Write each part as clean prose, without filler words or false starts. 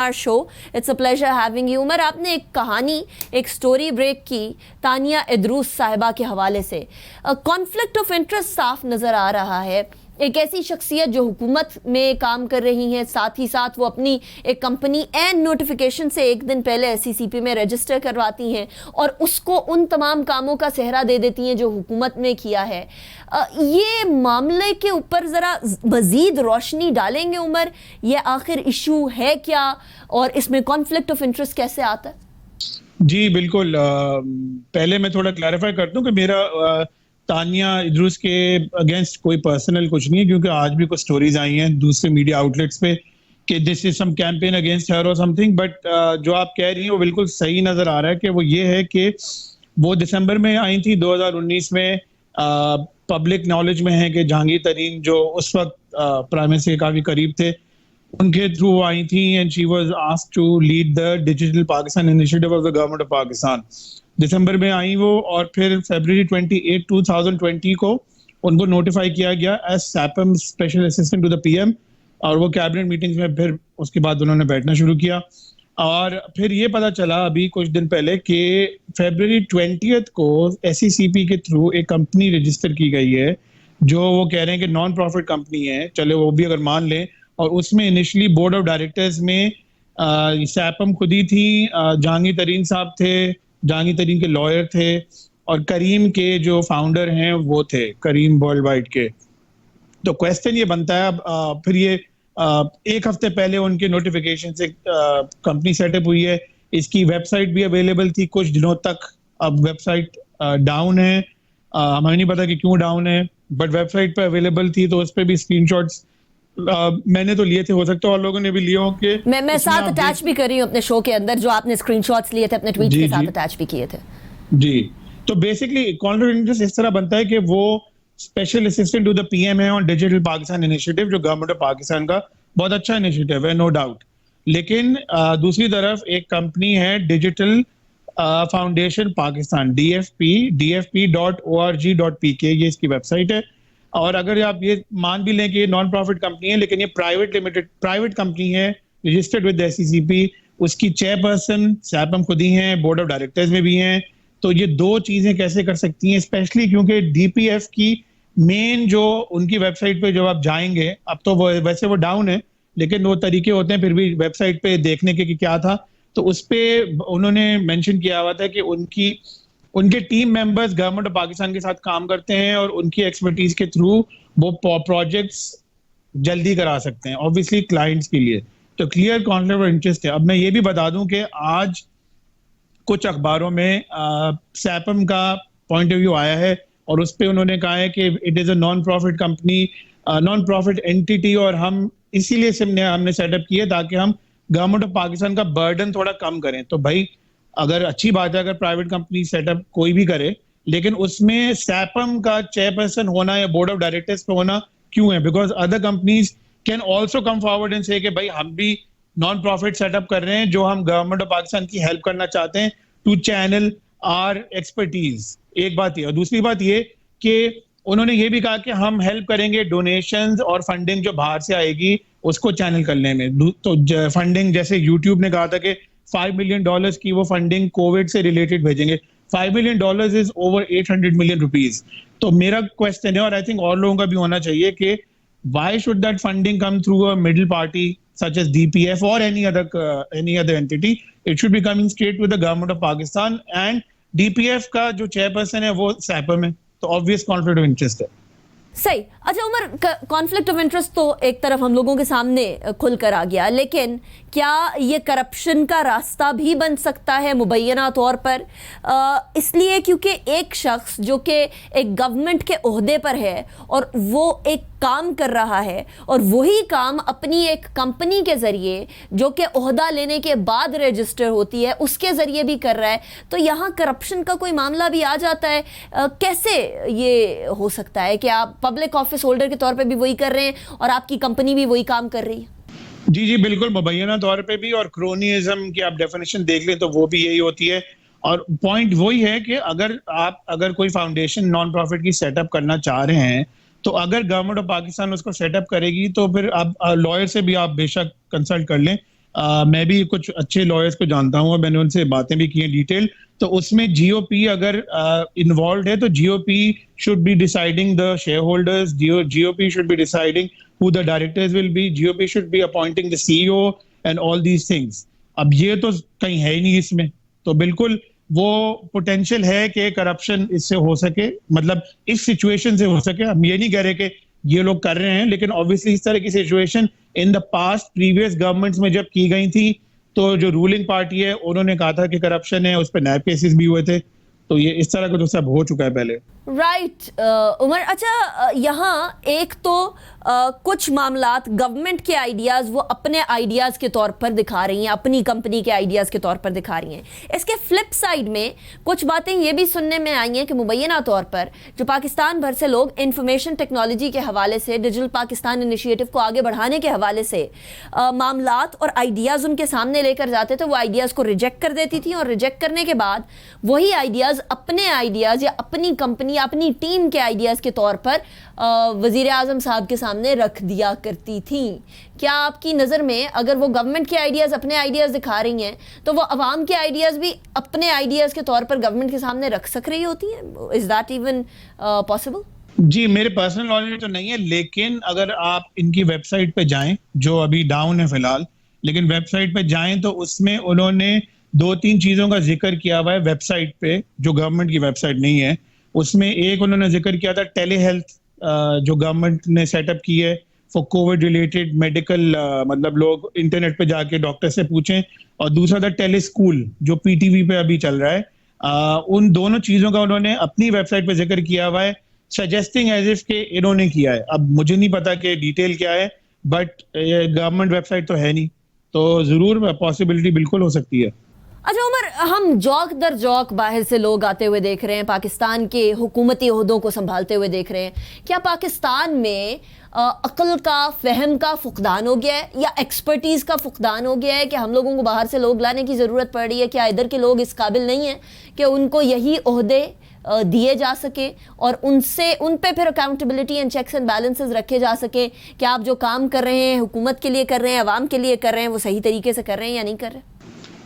our show. It's a pleasure having you. Umar, आपने एक कहानी, एक स्टोरी ब्रेक की तानिया इद्रूस साहिबा के हवाले से। कॉन्फ्लिक्ट ऑफ इंटरेस्ट साफ नज़र आ रहा है। एक ऐसी शख्सियत जो हुकूमत में काम कर रही हैं, साथ ही साथ वो अपनी एक कंपनी एंड नोटिफिकेशन से एक दिन पहले SCCP में रजिस्टर करवाती हैं और उसको उन तमाम कामों का सेहरा दे देती हैं जो हुकूमत ने किया है। ये मामले के ऊपर ज़रा मज़ीद रोशनी डालेंगे उमर, ये आखिर इशू है क्या और इसमें कॉन्फ्लिक्ट ऑफ इंटरेस्ट कैसे आता है? जी बिल्कुल। पहले मैं थोड़ा क्लैरिफाई कर दूं कि मेरा तानिया इद्रूस के अगेंस्ट कोई पर्सनल कुछ नहीं है, क्योंकि आज भी कुछ स्टोरीज आई हैं दूसरे मीडिया आउटलेट्स पे कि this is some campaign against her और समथिंग, बट जो आप कह रही हैं वो बिल्कुल सही नजर आ रहा है कि वो ये है कि वो दिसंबर में आई थी 2019 में। पब्लिक नॉलेज में है कि जहांगीर तरीन जो उस वक्त प्राइम मिनिस्टर के काफी करीब थे, उनके थ्रू वो आई थी and she was asked to lead the digital Pakistan initiative of the government of Pakistan. दिसंबर में आई वो और फिर फरवरी 28, 2020 को उनको नोटिफाई किया गया as SAPM special assistant to the PM, और वो कैबिनेट मीटिंग्स में फिर उसके बाद उन्होंने बैठना शुरू किया। और फिर ये पता चला अभी कुछ दिन पहले कि फरवरी 20 को SCCP के थ्रू एक कंपनी रजिस्टर की गई है जो वो कह रहे हैं कि नॉन प्रॉफिट कंपनी है, चले वो भी अगर मान लें, और उसमें इनिशियली बोर्ड ऑफ डायरेक्टर्स में सैपम खुद ही थी, जहांगीर तरीन साहब थे, जहांगीर तरीन के लॉयर थे, और करीम के जो फाउंडर हैं वो थे, करीम वर्ल्ड वाइड के। तो क्वेश्चन ये बनता है अब फिर ये एक हफ्ते पहले उनके नोटिफिकेशन से कंपनी सेटअप हुई है, इसकी वेबसाइट भी अवेलेबल थी कुछ दिनों तक, अब वेबसाइट डाउन है, हमें नहीं पता कि क्यों डाउन है, बट वेबसाइट पे अवेलेबल थी, तो उस पर भी स्क्रीनशॉट्स मैंने तो लिए थे, हो सकता है और लोगों ने भी लिए हो कि मैं साथ अटैच भी कर रही हूँ अपने शो के अंदर, जो आपने स्क्रीनशॉट्स लिए थे अपने ट्वीट के साथ अटैच भी किए थे। जी, तो बेसिकली कॉन्फ्लिक्ट ऑफ इंटरेस्ट इस तरह बनता है कि वो special assistant to the PM है ऑन डिजिटल पाकिस्तान इनिशिएटिव, जो गवर्नमेंट ऑफ पाकिस्तान का बहुत अच्छा इनिशिएटिव है, नो डाउट। लेकिन दूसरी तरफ एक कंपनी है डिजिटल फाउंडेशन पाकिस्तान, dfp.org.pk, ये इसकी वेबसाइट है। और अगर आप ये मान भी लें कि ये नॉन प्रॉफिट कंपनी है, लेकिन ये प्राइवेट कंपनी है रजिस्टर्ड विद SCCP, उसकी चेयरपर्सन सैपम खुद ही हैं, बोर्ड ऑफ डायरेक्टर्स में भी हैं। तो ये दो चीजें कैसे कर सकती हैं, स्पेशली क्योंकि DPF की मेन जो उनकी वेबसाइट पे जब आप जाएंगे, अब तो वो वैसे वो डाउन है, लेकिन वो तरीके होते हैं फिर भी वेबसाइट पे देखने के कि क्या था, तो उस पे उन्होंने मेंशन किया हुआ था कि उनके team members government of Pakistan के साथ काम करते हैं और उनकी एक्सपर्टीज के थ्रू वो प्रोजेक्ट्स जल्दी करा सकते हैं, ऑब्वियसली क्लाइंट्स के लिए। तो क्लियर कॉन्फ्लिक्ट ऑफ इंटरेस्ट है। अब मैं ये भी बता दूं कि आज कुछ अखबारों में सैपम का पॉइंट ऑफ व्यू आया है और उस पर उन्होंने कहा है कि it is a non profit company, non profit entity, और हम इसीलिए हमने सेटअप किया ताकि हम गवर्नमेंट ऑफ पाकिस्तान का बर्डन थोड़ा कम करें। तो भाई अगर अच्छी बात है अगर प्राइवेट कंपनी सेटअप कोई भी करे, लेकिन उसमें सैपम का चेयरपर्सन होना या बोर्ड ऑफ डायरेक्टर्स पे होना क्यों है? Because other companies can also come forward and से कि भाई हम भी नॉन प्रॉफिट सेटअप कर रहे हैं, जो हम गवर्नमेंट ऑफ पाकिस्तान की हेल्प करना चाहते हैं टू चैनल आर एक्सपर्टीज। एक बात ये, और दूसरी बात ये कि उन्होंने ये भी कहा कि हम हेल्प करेंगे डोनेशंस और फंडिंग जो बाहर से आएगी उसको चैनल करने में। तो फंडिंग जैसे यूट्यूब ने कहा था कि $5 million की वो फंडिंग कोविड से रिलेटेड भेजेंगे। $5 million is over 800 million rupees. तो मेरा क्वेश्चन है, और आई थिंक और लोगों का भी होना चाहिए, कि why should that funding come through a middle party such as DPF or any other entity? It should be coming straight with the government of Pakistan, and DPF का जो चेयरपर्सन है वो सैपम है, तो ऑब्वियस कॉन्फ्लिक्ट ऑफ इंटरेस्ट है। सही। अच्छा Umar, conflict of interest तो एक तरफ हम लोगों के सामने खुलकर आ गया, लेकिन क्या ये करप्शन का रास्ता भी बन सकता है मुबैना तौर पर? इसलिए क्योंकि एक शख्स जो कि एक गवर्नमेंट के ओहदे पर है और वो एक काम कर रहा है और वही काम अपनी एक कंपनी के ज़रिए जो कि ओहदा लेने के बाद रजिस्टर होती है उसके ज़रिए भी कर रहा है, तो यहाँ करप्शन का कोई मामला भी आ जाता है। कैसे ये हो सकता है कि आप पब्लिक ऑफिस होल्डर के तौर पे भी वही कर रहे हैं और आपकी कंपनी भी वही काम कर रही है? जी बिल्कुल, मुबैना तौर पे भी, और क्रोनिज्म की आप डेफिनेशन देख लें तो वो भी यही होती है। और पॉइंट वही है कि अगर कोई फाउंडेशन नॉन प्रॉफिट की सेटअप करना चाह रहे हैं, तो अगर गवर्नमेंट ऑफ पाकिस्तान उसको सेटअप करेगी तो फिर आप लॉयर से भी आप बेशक कंसल्ट कर लें मैं भी कुछ अच्छे लॉयर्स को जानता हूँ और मैंने उनसे बातें भी की हैं डिटेल। तो उसमें जीओपी अगर इन्वॉल्व है तो GOP should be deciding the share holders, GOP should be deciding who the directors will be, GOP should be appointing the CEO and all these things. अब ये तो कहीं है ही नहीं इसमें, तो बिल्कुल वो पोटेंशियल है कि करप्शन इससे हो सके, मतलब इस सिचुएशन से हो सके। हम ये नहीं कह रहे कि ये लोग कर रहे हैं, लेकिन ऑब्वियसली इस तरह की situation in the past previous governments में जब की गई थी तो जो रूलिंग पार्टी है उन्होंने कहा था कि करप्शन है, उस पर नैब केसेस भी हुए थे। तो ये इस तरह का तो सब हो चुका है पहले। राइट उमर, अच्छा यहाँ एक तो कुछ मामलात गवर्नमेंट के आइडियाज़ वो अपने आइडियाज़ के तौर पर दिखा रही हैं, अपनी कंपनी के आइडियाज़ के तौर पर दिखा रही हैं। इसके फ्लिप साइड में कुछ बातें ये भी सुनने में आई हैं कि मुबैना तौर पर जो पाकिस्तान भर से लोग इंफॉर्मेशन टेक्नोलॉजी के हवाले से, डिजिटल पाकिस्तान इनिशिएटिव को आगे बढ़ाने के हवाले से मामलात और आइडियाज़ उनके सामने लेकर जाते थे, वो आइडियाज़ को रिजेक्ट कर देती थी और रिजेक्ट करने के बाद वही आइडियाज़ अपने आइडियाज़ या अपनी कंपनी, अपनी टीम के आइडियाज़ के तौर पर वज़ीर आज़म साहब के सामने रख दिया करती थी। क्या आपकी नज़र में अगर वो गवर्नमेंट के आइडियाज़, अपने आइडियाज़ दिखा रही हैं, तो वो अवाम के आइडियाज़ भी अपने आइडियाज़ के तौर पर गवर्नमेंट के सामने रख सक रही होती हैं? Is that even possible? जी, मेरे पर्सनल नॉलेज तो नहीं है, लेकिन अगर आप इनकी वेबसाइट पे जाएं, जो अभी डाउन है फिलहाल, लेकिन वेबसाइट पे जाएं तो उसमें उन्होंने 2-3 चीजों का जिक्र किया हुआ है वेबसाइट पे, जो गवर्नमेंट की वेबसाइट नहीं है। उसमें एक उन्होंने जिक्र किया था टेली हेल्थ, जो गवर्नमेंट ने सेटअप की है फॉर कोविड रिलेटेड मेडिकल, मतलब लोग इंटरनेट पे जाके डॉक्टर से पूछें, और दूसरा था टेली स्कूल जो पीटीवी पे अभी चल रहा है। उन दोनों चीजों का उन्होंने अपनी वेबसाइट पे जिक्र किया हुआ है, सजेस्टिंग एज इफ के इन्होंने किया है। अब मुझे नहीं पता कि डिटेल क्या है, बट गवर्नमेंट वेबसाइट तो है नहीं, तो जरूर पॉसिबिलिटी बिल्कुल हो सकती है। अच्छा उमर, हम जौक दर जौक बाहर से लोग आते हुए देख रहे हैं, पाकिस्तान के हुकूमती ओहदों को संभालते हुए देख रहे हैं। क्या पाकिस्तान में अक्ल का, फहम का फुकदान हो गया है या एक्सपर्टीज़ का फुकदान हो गया है कि हम लोगों को बाहर से लोग लाने की ज़रूरत पड़ रही है? क्या इधर के लोग इस काबिल नहीं हैं कि उनको यही ओहदे दिए जा सके और उन पे फिर accountability and checks and balances रखे जा सके कि आप जो काम कर रहे हैं, हुकूमत के लिए कर रहे हैं, अवाम के लिए कर रहे हैं, वो सही तरीके से कर रहे हैं या नहीं कर रहे?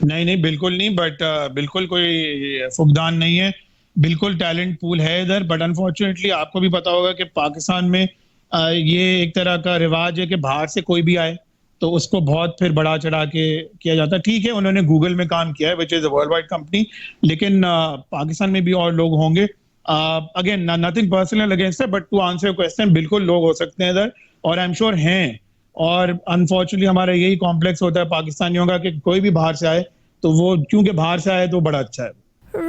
नहीं, बिल्कुल नहीं, बट बिल्कुल कोई फुकदान नहीं है, बिल्कुल टैलेंट पूल है इधर। बट अनफॉर्चुनेटली आपको भी पता होगा कि पाकिस्तान में ये एक तरह का रिवाज है कि बाहर से कोई भी आए तो उसको बहुत फिर बढ़ा चढ़ा के किया जाता है। ठीक है, उन्होंने गूगल में काम किया है, which is a worldwide company, लेकिन पाकिस्तान में भी और लोग होंगे। अगेन नथिंग पर्सनल अगेंस्ट है, but to answer your question, बिल्कुल लोग हो सकते हैं इधर, और आई एम श्योर हैं। और अनफॉर्चुनेटली हमारा यही कॉम्प्लेक्स होता है पाकिस्तानियों का कि कोई भी बाहर से आए तो वो क्योंकि बाहर से आए तो बड़ा अच्छा है।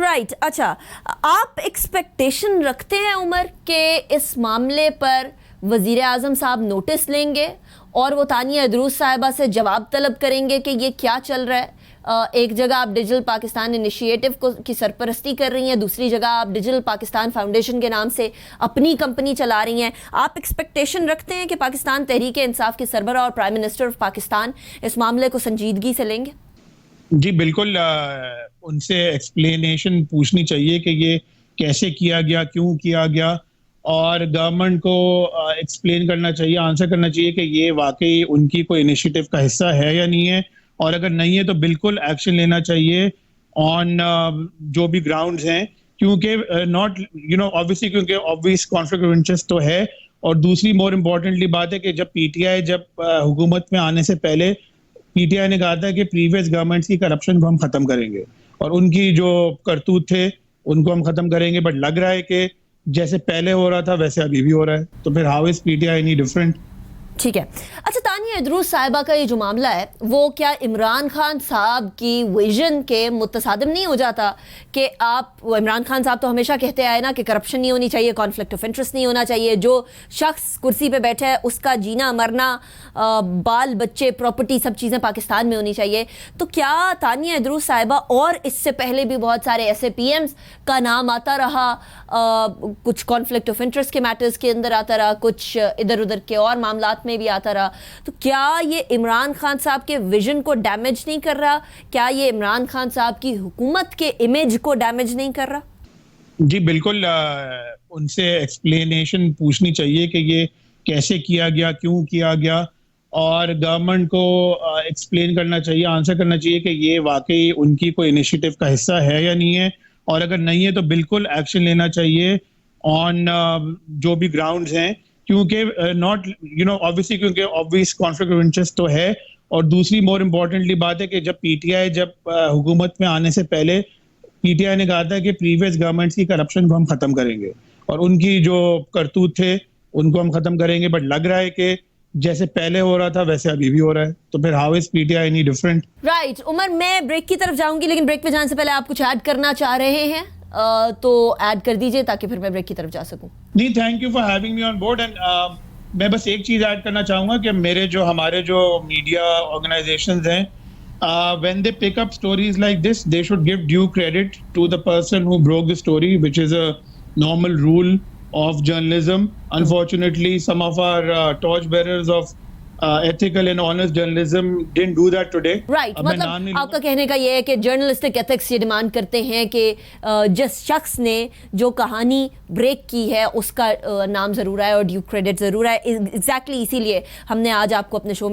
राइट अच्छा, आप एक्सपेक्टेशन रखते हैं उमर के इस मामले पर वजीर आजम साहब नोटिस लेंगे और वो तानिया इदरूस साहिबा से जवाब तलब करेंगे कि ये क्या चल रहा है? एक जगह आप डिजिटल पाकिस्तान इनिशिएटिव की सरपरस्ती कर रही हैं, दूसरी जगह आप डिजिटल पाकिस्तान फाउंडेशन के नाम से अपनी कंपनी चला रही हैं। आप एक्सपेक्टेशन रखते हैं कि पाकिस्तान तहरीक इंसाफ के सरबराह और प्राइम मिनिस्टर ऑफ पाकिस्तान इस मामले को संजीदगी से लेंगे? जी बिल्कुल, उनसे एक्सप्लेनेशन पूछनी चाहिए कि ये कैसे किया गया, क्यों किया गया, और गवर्नमेंट को एक्सप्लेन करना चाहिए, आंसर करना चाहिए कि ये वाकई उनकी कोई इनिशिएटिव का हिस्सा है या नहीं है, और अगर नहीं है तो बिल्कुल एक्शन लेना चाहिए ऑन जो भी ग्राउंड्स हैं, क्योंकि नॉट ऑब्वियसली क्योंकि ऑब्वियस कॉन्फ्लिक्ट ऑफ इंटरेस्ट तो है। और दूसरी मोर इम्पोर्टेंटली बात है कि जब पीटीआई हुकूमत में आने से पहले पीटीआई ने कहा था कि प्रीवियस गवर्नमेंट्स की करप्शन को हम खत्म करेंगे और उनकी जो करतूत थे उनको हम खत्म करेंगे, बट लग रहा है कि जैसे पहले हो रहा था वैसे अभी भी हो रहा है, तो फिर how is PTI any different? ठीक है। अच्छा, तानिया इदरूस साहिबा का ये जो मामला है वो क्या इमरान खान साहब की विजन के मुतसादिम नहीं हो जाता कि इमरान खान साहब तो हमेशा कहते आए ना कि करप्शन नहीं होनी चाहिए, कॉन्फ्लिक्ट ऑफ इंटरेस्ट नहीं होना चाहिए, जो शख्स कुर्सी पे बैठा है उसका जीना मरना, बाल बच्चे, प्रॉपर्टी, सब चीज़ें पाकिस्तान में होनी चाहिए। तो क्या तानिया इदरूस साहिबा और इससे पहले भी बहुत सारे SAPMs का नाम आता रहा, कुछ कॉन्फ्लिक्ट ऑफ इंटरेस्ट के मैटर्स के अंदर आता रहा, कुछ इधर उधर के और मामलात में भी आता रहा, तो क्या ये इमरान खान साहब के विजन को डैमेज नहीं कर रहा? क्या ये इमरान खान साहब की हुकूमत के इमेज को डैमेज नहीं कर रहा? जी बिल्कुल, उनसे एक्सप्लेनेशन पूछनी चाहिए कि ये कैसे किया गया, क्यों किया गया, और गवर्नमेंट को एक्सप्लेन करना चाहिए, आंसर करना चाहिए कि ये वाकई उनकी कोई इनिशिएटिव का हिस्सा है या नहीं है, और अगर नहीं है तो बिल्कुल एक्शन लेना चाहिए ऑन जो भी ग्राउंड्स हैं, क्योंकि नॉट ऑब्वियसली क्योंकि ऑब्वियस कॉन्फ्लिक्ट ऑफ इंटरेस्ट तो है। और दूसरी मोर इम्पोर्टेंटली बात है कि जब पीटीआई हुकूमत में आने से पहले पीटीआई ने कहा था कि प्रीवियस गवर्नमेंट्स की करप्शन को हम खत्म करेंगे और उनकी जो करतूत थे उनको हम खत्म करेंगे, बट लग रहा है कि जैसे पहले हो रहा था वैसे अभी भी हो रहा है, तो फिर how is PTI any different? Right Umar, मैं ब्रेक की तरफ जाऊंगी, लेकिन ब्रेक पे जाने से पहले आप कुछ ऐड करना चाह रहे हैं तो ऐड कर दीजिए ताकि फिर मैं ब्रेक की तरफ जा सकूं। नहीं, thank you for having me on board. And मैं बस एक चीज ऐड करना चाहूंगा कि हमारे जो मीडिया ऑर्गेनाइजेशंस हैं, when they pick up stories like this, they should give due credit to the person who broke the story, which is a normal rule of journalism. Unfortunately, some of our torchbearers of ethical and honest journalism didn't do that today. Right, मतलब आपका कहने का ये है कि journalistic ethics ये demand करते हैं कि जिस शख्स ने जो कहानी ब्रेक की है उसका नाम जरूर आए और ड्यू क्रेडिट जरूर आए। एग्जैक्टली इसीलिए हमने आज आपको अपने शो